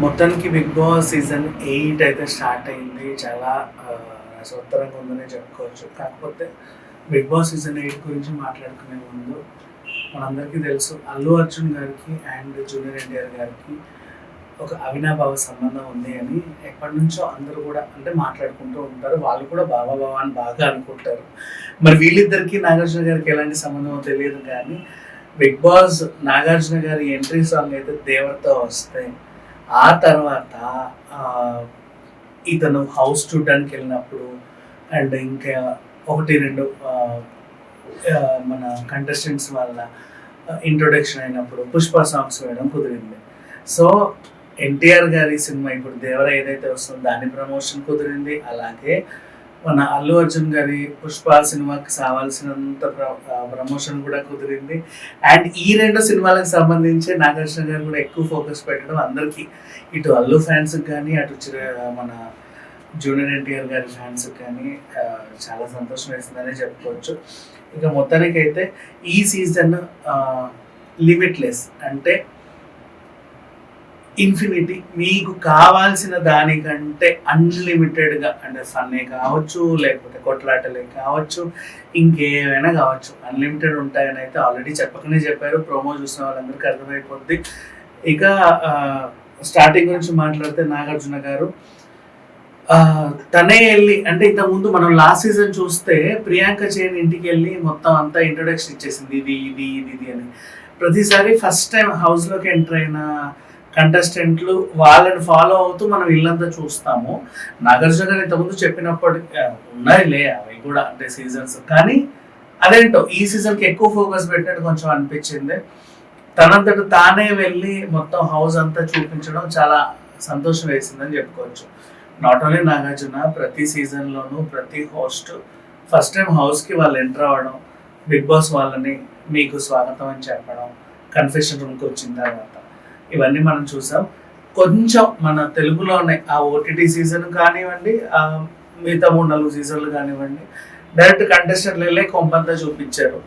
మొత్తానికి 'big boss' season 8 అయితే start అయింది. చాలా రసవత్తరంగా ఉందనే చెప్పుకోవచ్చు. కాకపోతే 'బిగ్ బాస్' సీజన్ 8 గురించి మాట్లాడుకునే ముందు మనందరికీ తెలుసు అల్లు అర్జున్ గారికి అండ్ జూనియర్ ఎన్టీఆర్ గారికి ఒక అవినాభావ సంబంధం ఉంది అని ఎప్పటినుంచో అందరూ కూడా అంటే మాట్లాడుకుంటూ ఉంటారు. వాళ్ళు కూడా బావ బావ అని బాగా అనుకుంటారు. మరి వీళ్ళిద్దరికీ నాగార్జున గారికి ఎలాంటి సంబంధమో తెలియదు కానీ 'బిగ్ బాస్' నాగార్జున గారి ఎంట్రీ సాంగ్ అయితే 'దేవరతో వస్తే' ఆ తర్వాత ఇతను హౌస్ చూడడానికి వెళ్ళినప్పుడు అండ్ ఇంకా 1, 2 మన కంటెస్టెంట్స్ వాళ్ళ ఇంట్రొడక్షన్ అయినప్పుడు 'పుష్ప' సాంగ్స్ వేయడం కుదిరింది. సో ఎన్టీఆర్ గారి సినిమా ఇప్పుడు 'దేవర' ఏదైతే వస్తుందో దాని ప్రమోషన్ కుదిరింది. అలాగే మన అల్లు అర్జున్ గారి 'పుష్ప' సినిమాకి కావాల్సినంత ప్రమోషన్ కూడా కుదిరింది. అండ్ ఈ 2 సినిమాలకు సంబంధించి నాగార్జున గారు కూడా ఎక్కువ ఫోకస్ పెట్టడం అందరికీ ఇటు అల్లు ఫ్యాన్స్కి కానీ అటు మన జూనియర్ ఎన్టీఆర్ గారి ఫ్యాన్స్కి కానీ చాలా సంతోషం వేసిందనే చెప్పుకోవచ్చు. ఇక మొత్తానికైతే ఈ సీజన్ లిమిట్లెస్ అంటే ఇన్ఫినిటీ మీకు కావాల్సిన దానికంటే అన్లిమిటెడ్గా అంటే ఫన్నే కావచ్చు, లేకపోతే కొట్లాటలే కావచ్చు, ఇంకేమైనా కావచ్చు, అన్లిమిటెడ్ ఉంటాయని అయితే ఆల్రెడీ చెప్పకనే చెప్పారు. ప్రోమో చూసిన వాళ్ళందరికీ అర్థమైపోద్ది. ఇక స్టార్టింగ్ గురించి మాట్లాడితే నాగార్జున గారు తనే వెళ్ళి అంటే ఇంతకుముందు మనం లాస్ట్ సీజన్ చూస్తే ప్రియాంక చేని ఇంటికి వెళ్ళి మొత్తం అంతా ఇంట్రొడక్షన్ ఇచ్చేసింది, ఇది ఇది ఇది ఇది అని. ప్రతిసారి ఫస్ట్ టైం హౌస్లోకి ఎంటర్ అయిన కంటెస్టెంట్లు వాళ్ళని ఫాలో అవుతూ మనం ఇల్లంతా చూస్తాము. నాగార్జున గారు ఇంతకుముందు చెప్పినప్పటికీ ఉన్నాయిలే అవి కూడా అంటే సీజన్స్, కానీ అదేంటో ఈ సీజన్కి ఎక్కువ ఫోకస్ పెట్టినట్టు కొంచెం అనిపించింది. తనంతట తానే వెళ్ళి మొత్తం హౌస్ అంతా చూపించడం చాలా సంతోషం వేసిందని చెప్పుకోవచ్చు. నాట్ ఓన్లీ నాగార్జున, ప్రతి సీజన్లోనూ ప్రతి హోస్ట్ ఫస్ట్ టైం హౌస్కి వాళ్ళు ఎంటర్ అవ్వడం, బిగ్ బాస్ వాళ్ళని మీకు స్వాగతం అని చెప్పడం, కన్ఫెషన్ రూమ్కి వచ్చిన తర్వాత ఇవన్నీ మనం చూసాం. కొంచెం మన తెలుగులోనే ఆ ఓటీటీ సీజన్ కానివ్వండి, మిగతా 3-4 సీజన్లు కానివ్వండి, డైరెక్ట్ కంటెస్టెంట్లు వెళ్ళి కొంపంతా చూపించారు.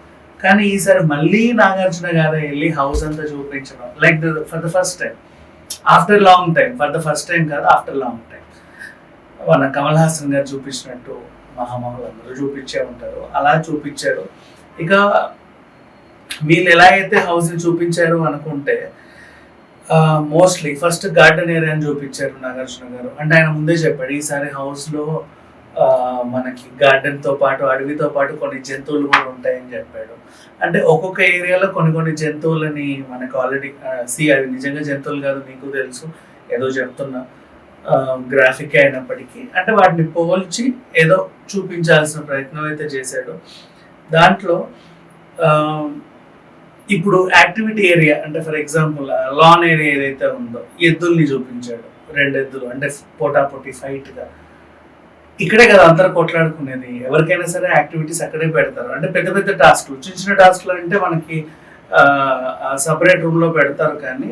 కానీ ఈసారి మళ్ళీ నాగార్జున గారు వెళ్ళి హౌస్ అంతా చూపించడం like for the first time after long time, for the first time కాదు ఆఫ్టర్ లాంగ్ టైం. మన కమల్ హాసన్ గారు చూపించినట్టు మహామహులు అందరూ చూపించే ఉంటారు, అలా చూపించారు. ఇక వీళ్ళు ఎలా అయితే హౌస్ని చూపించారు అనుకుంటే మోస్ట్లీ ఫస్ట్ గార్డెన్ ఏరియాని చూపించారు నాగార్జున గారు. అంటే ఆయన ముందే చెప్పాడు ఈసారి హౌస్లో మనకి గార్డెన్తో పాటు అడవితో పాటు కొన్ని జంతువులు కూడా ఉంటాయని చెప్పాడు. అంటే ఒక్కొక్క ఏరియాలో కొన్ని జంతువులని మనకు ఆల్రెడీ అవి నిజంగా జంతువులు కాదు, మీకు తెలుసు, ఏదో చెప్తున్నా గ్రాఫిక్ అయినప్పటికీ అంటే వాటిని పోల్చి ఏదో చూపించాల్సిన ప్రయత్నం అయితే చేశాడు. దాంట్లో ఇప్పుడు యాక్టివిటీ ఏరియా అంటే ఫర్ ఎగ్జాంపుల్ లాన్ ఏరియా ఏదైతే ఉందో ఎద్దుల్ని చూపించాడు. 2 ఎద్దులు అంటే పోటాపోటీ ఫైట్గా. ఇక్కడే కదా అందరూ కొట్లాడుకునేది, ఎవరికైనా సరే యాక్టివిటీస్ అక్కడే పెడతారు. అంటే పెద్ద పెద్ద టాస్క్లు, చిన్న టాస్క్లు అంటే మనకి సపరేట్ రూమ్లో పెడతారు, కానీ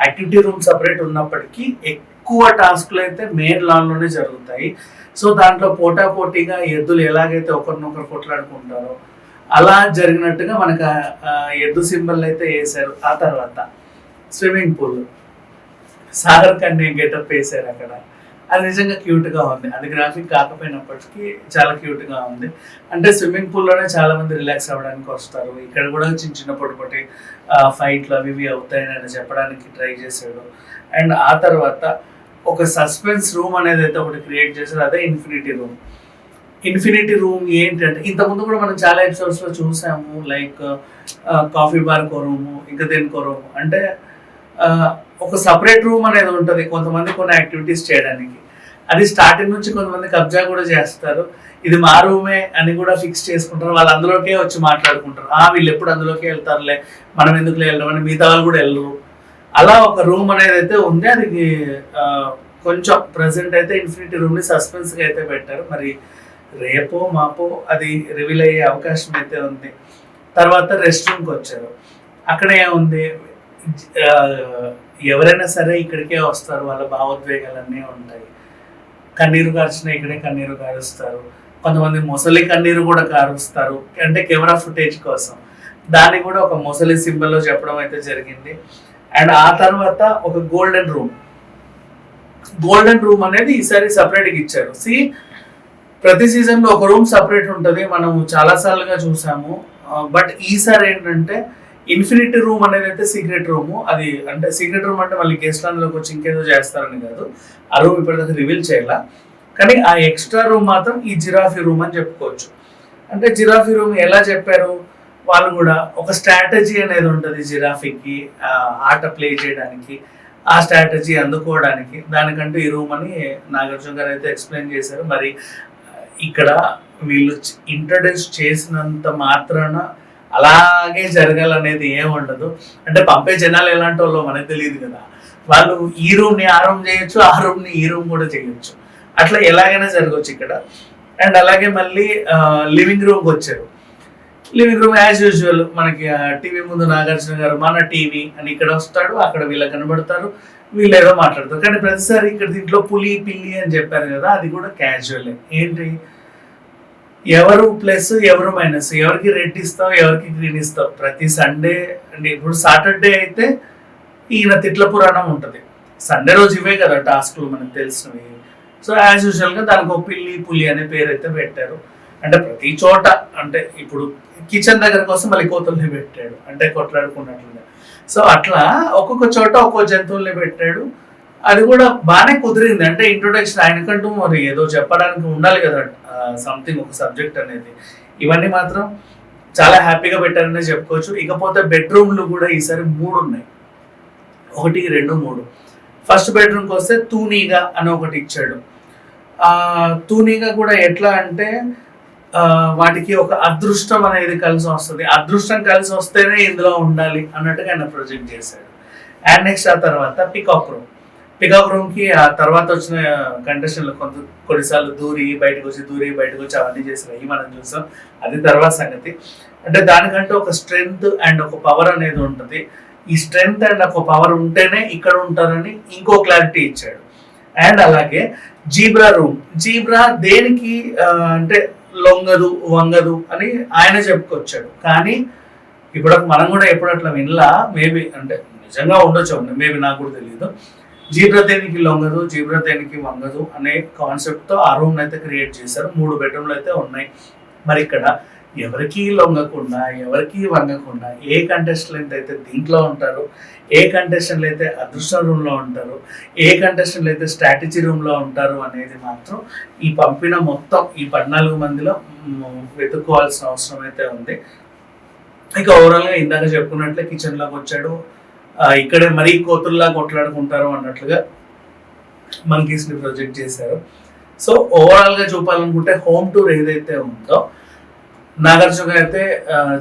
యాక్టివిటీ రూమ్ సపరేట్ ఉన్నప్పటికీ ఎక్కువ టాస్క్లు అయితే మెయిన్ లాన్లోనే జరుగుతాయి. సో దాంట్లో పోటాపోటీగా ఎద్దులు ఎలాగైతే ఒకరినొకరు కొట్లాడుకుంటారో అలా జరిగినట్టుగా మనకు ఎద్దు సింబల్ అయితే వేశారు. ఆ తర్వాత swimming pool Sagar Kanya getup వేశారు అక్కడ. అది నిజంగా క్యూట్గా ఉంది, అది గ్రాఫిక్ కాకపోయినప్పటికీ చాలా క్యూట్గా ఉంది. అంటే స్విమ్మింగ్ పూల్లోనే చాలా మంది రిలాక్స్ అవ్వడానికి వస్తారు, ఇక్కడ కూడా చిన్న పొట్టి ఫైట్లు అవి ఇవి అవుతాయని ఆయన చెప్పడానికి ట్రై చేశాడు. అండ్ ఆ తర్వాత ఒక సస్పెన్స్ రూమ్ అనేది అయితే ఒకటి క్రియేట్ చేశారు, అదే ఇన్ఫినిటీ రూమ్. ఇన్ఫినిటీ రూమ్ ఏంటంటే ఇంతకుముందు కూడా మనం చాలా ఎపిసోడ్స్లో చూసాము, లైక్ కాఫీ బార్కో రూము, ఇంకా దేనికో రూము. అంటే ఒక సపరేట్ రూమ్ అనేది ఉంటుంది కొంతమంది కొన్ని యాక్టివిటీస్ చేయడానికి. అది స్టార్టింగ్ నుంచి కొంతమంది కబ్జా కూడా చేస్తారు, ఇది మా రూమే అని కూడా ఫిక్స్ చేసుకుంటారు. వాళ్ళు అందులోకే వచ్చి మాట్లాడుకుంటారు, వీళ్ళు ఎప్పుడు అందులోకే వెళ్తారులే, మనం ఎందుకు వెళ్ళడం అని మిగతా వాళ్ళు కూడా వెళ్ళరు. అలా ఒక రూమ్ అనేది అయితే ఉంది. అది కొంచెం ప్రజెంట్ అయితే ఇన్ఫినిటీ రూమ్ని సస్పెన్స్గా అయితే పెట్టారు. మరి రేపో మాపో అది రివీల్ అయ్యే అవకాశం అయితే ఉంది. తర్వాత రెస్ట్ రూమ్కి వచ్చారు, అక్కడ ఏముంది, ఎవరైనా సరే ఇక్కడికే వస్తారు, వాళ్ళ భావోద్వేగాలన్నీ ఉంటాయి. కన్నీరు కార్చిన ఇక్కడే కన్నీరు కారుస్తారు, కొంతమంది మొసలి కన్నీరు కూడా కారుస్తారు, అంటే కెమెరా ఫుటేజ్ కోసం. దాన్ని కూడా ఒక మొసలి సింబల్లో చెప్పడం అయితే జరిగింది. అండ్ ఆ తర్వాత ఒక గోల్డెన్ రూమ్, గోల్డెన్ రూమ్ అనేది ఈసారి సపరేట్గా ఇచ్చారు. ప్రతి సీజన్ లో ఒక రూమ్ సపరేట్ ఉంటుంది, మనం చాలా సార్లుగా చూసాము. బట్ ఈసారి ఏంటంటే ఇన్ఫినిటీ రూమ్ అనేది అయితే సీక్రెట్ రూమ్. అది అంటే సీక్రెట్ రూమ్ అంటే మళ్ళీ గెస్ట్ అందులోకి వచ్చి ఇంకేదో చేస్తారని కాదు, ఆ రూమ్ ఇప్పటిదాకా రివీల్ చేయాల. కానీ ఆ ఎక్స్ట్రా రూమ్ మాత్రం ఈ జిరాఫీ రూమ్ అని చెప్పుకోవచ్చు. అంటే జిరాఫీ రూమ్ ఎలా చెప్పారు వాళ్ళు కూడా, ఒక స్ట్రాటజీ అనేది ఉంటుంది జిరాఫీకి ఆట ప్లే చేయడానికి, ఆ స్ట్రాటజీ అందుకోవడానికి, దానికంటూ ఈ రూమ్ అని నాగార్జున గారు అయితే ఎక్స్ప్లెయిన్ చేశారు. మరి ఇక్కడ వీళ్ళు ఇంట్రడ్యూస్ చేసినంత మాత్రాన అలాగే జరగాలనేది ఏముండదు. అంటే పంపే జనాలు ఎలాంటి వాళ్ళు మనకు తెలియదు కదా, వాళ్ళు ఈ రూమ్ని ఆ రూమ్ చేయొచ్చు, ఆ రూమ్ని ఈ రూమ్ కూడా చేయొచ్చు, అట్లా ఎలాగైనా జరగవచ్చు ఇక్కడ. అండ్ అలాగే మళ్ళీ లివింగ్ రూమ్కి వచ్చారు. లివింగ్ రూమ్ యాజ్ యూజువల్ మనకి టీవీ ముందు నాగార్జున గారు మన టీవీ అని ఇక్కడ వస్తాడు, అక్కడ వీళ్ళకి కనబడతారు, వీళ్ళు ఏదో మాట్లాడతారు. కానీ ప్రతిసారి ఇక్కడ దీంట్లో పులి పిల్లి అని చెప్పారు కదా, అది కూడా క్యాజువల్. ఏంటి, ఎవరు ప్లస్ ఎవరు మైనస్, ఎవరికి రెడ్ ఇస్తావు ఎవరికి గ్రీన్ ఇస్తావు. ప్రతి సండే అంటే ఇప్పుడు సాటర్డే అయితే ఈయన తిట్ల పురాణం ఉంటుంది, సండే రోజు ఇవే కదా టాస్క్లు మనకు తెలిసినవి. సో యాజ్ యూజువల్గా దానికి ఒక పిల్లి పులి అనే పేరు అయితే పెట్టారు. అంటే ప్రతి చోట, అంటే ఇప్పుడు కిచెన్ దగ్గర కోసం మళ్ళీ కోతుల్ని పెట్టాడు, అంటే కొట్లాడుకున్నట్లుగా. సో అట్లా ఒక్కొక్క చోట ఒక్కొక్క జంతువుల్ని పెట్టాడు. అది కూడా బాగానే కుదిరింది. అంటే ఇంట్రొడక్షన్ ఆయనకంటూ మరి ఏదో చెప్పడానికి ఉండాలి కదా, సంథింగ్ ఒక సబ్జెక్ట్ అనేది. ఇవన్నీ మాత్రం చాలా హ్యాపీగా పెట్టారనే చెప్పుకోవచ్చు. ఇకపోతే బెడ్రూమ్లు కూడా ఈసారి 3 ఉన్నాయి, 1, 2, 3. ఫస్ట్ బెడ్రూమ్కి వస్తే తూనీగా అని ఒకటి ఇచ్చాడు. తూనీగా కూడా ఎట్లా అంటే వాటికి ఒక అదృష్టం అనేది కలిసి వస్తుంది, అదృష్టం కలిసి వస్తేనే ఇందులో ఉండాలి అన్నట్టుగా ఆయన ప్రొజెక్ట్ చేశాడు. అండ్ నెక్స్ట్ ఆ తర్వాత పికాక్ రూమ్కి ఆ తర్వాత వచ్చిన కండిషన్లు కొన్నిసార్లు దూరి బయటకు వచ్చి అవన్నీ చేసిన అవి మనం చూసాం, అది తర్వాత సంగతి. అంటే దానికంటే ఒక స్ట్రెంగ్త్ అండ్ ఒక పవర్ అనేది ఉంటుంది. ఈ స్ట్రెంగ్త్ అండ్ ఒక పవర్ ఉంటేనే ఇక్కడ ఉంటారని ఇంకో క్లారిటీ ఇచ్చాడు. అండ్ అలాగే జీబ్రా దేనికి అంటే లొంగదు వంగదు అని ఆయన చెప్పుకొచ్చాడు. కానీ ఇప్పుడు మనం కూడా ఎప్పుడు అట్లా వినలా, మేబీ అంటే నిజంగా ఉండొచ్చు, మేబీ నాకు కూడా తెలియదు. జీబ్రా దేనికి లొంగదు, జీబ్రా దేనికి వంగదు అనే కాన్సెప్ట్తో ఆ రూమ్ అయితే క్రియేట్ చేశారు. 3 బెడ్రూమ్లు అయితే ఉన్నాయి. మరి ఇక్కడ ఎవరికి లొంగకుండా ఎవరికి వంగకుండా ఏ కంటెస్టెంట్ అయితే దీంట్లో ఉంటారు, ఏ కంటెస్టెంట్లు అయితే అదృష్ట రూమ్లో ఉంటారు, ఏ కంటెస్టెంట్లు అయితే స్ట్రాటజీ రూమ్లో ఉంటారు అనేది మాత్రం ఈ పంపిన మొత్తం ఈ 14 మందిలో వెతుక్కోవాల్సిన అవసరం అయితే ఉంది. ఇక ఓవరాల్గా ఇందాక చెప్పుకున్నట్లే కిచెన్లోకి వచ్చాడు, ఇక్కడే మరీ కోతుల్లా కొట్లాడుకుంటారు అన్నట్లుగా మంకీస్ని ప్రొజెక్ట్ చేశారు. సో ఓవరాల్గా చూపాలనుకుంటే హోమ్ టూర్ ఏదైతే ఉందో నాగార్జున అయితే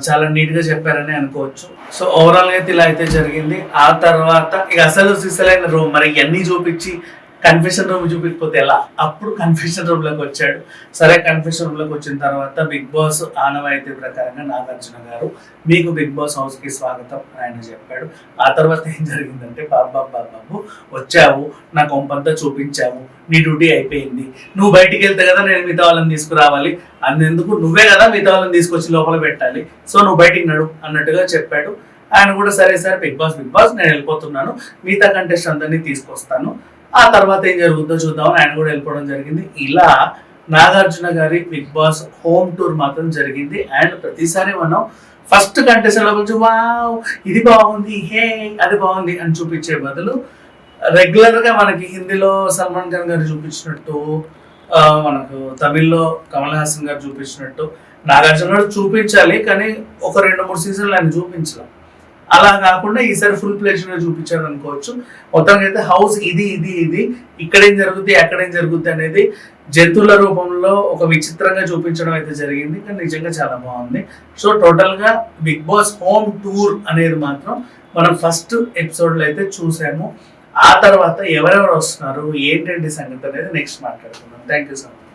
చాలా నీట్గా చెప్పారని అనుకోవచ్చు. సో ఓవరాల్గా అయితే ఇలా అయితే జరిగింది. ఆ తర్వాత ఇక అసలు సిసలైన రూమ్ మరి ఇవన్నీ చూపించి కన్ఫెషన్ రూమ్ చూపించకపోతే ఎలా, అప్పుడు కన్ఫెషన్ రూమ్లోకి వచ్చాడు. సరే కన్ఫెషన్ రూమ్లోకి వచ్చిన తర్వాత బిగ్ బాస్ ఆనవాయితీ ప్రకారంగా నాగార్జున గారు మీకు బిగ్ బాస్ హౌస్కి స్వాగతం అని ఆయన చెప్పాడు. ఆ తర్వాత ఏం జరిగిందంటే బాబు వచ్చావు, నా కొంపంతా చూపించావు, నీ డ్యూటీ అయిపోయింది, నువ్వు బయటికి వెళ్తే కదా నేను మిగతా వాళ్ళని తీసుకురావాలి, అందుకు నువ్వే కదా మిగతా వాళ్ళని తీసుకొచ్చి లోపల పెట్టాలి, సో నువ్వు బయటికి నడు అన్నట్టుగా చెప్పాడు. ఆయన కూడా సరే బిగ్ బాస్ నేను వెళ్ళిపోతున్నాను, మిగతా కంటెస్ట్ అందరినీ తీసుకొస్తాను, ఆ తర్వాత ఏం జరుగుతుందో చూద్దామని ఆయన కూడా వెళ్ళిపోవడం జరిగింది. ఇలా నాగార్జున గారి బిగ్ బాస్ హోమ్ టూర్ మాత్రం జరిగింది. అండ్ ప్రతిసారి మనం ఫస్ట్ కంటెస్టెంట్ గురించి వావ్ ఇది బాగుంది, హే అది బాగుంది అని చూపించే బదులు రెగ్యులర్గా మనకి హిందీలో సల్మాన్ ఖాన్ గారు చూపించినట్టు, మనకు తమిళ్లో కమల్ హాసన్ గారు చూపించినట్టు నాగార్జున గారు చూపించాలి. కానీ ఒక 2-3 సీజన్లు ఆయన చూపించలేం. అలా కాకుండా ఈసారి ఫుల్ ప్లేజ్గా చూపించారు అనుకోవచ్చు. మొత్తం అయితే హౌస్ ఇది ఇక్కడేం జరుగుద్ది అక్కడేం జరుగుద్ది అనేది జంతువుల రూపంలో ఒక విచిత్రంగా చూపించడం అయితే జరిగింది. కానీ నిజంగా చాలా బాగుంది. సో టోటల్గా బిగ్ బాస్ హోమ్ టూర్ అనేది మాత్రం మనం ఫస్ట్ ఎపిసోడ్లో అయితే చూసాము. ఆ తర్వాత ఎవరెవరు వస్తున్నారు ఏంటంటే సంగతి అనేది నెక్స్ట్ మాట్లాడుకుందాం. Thank you so much.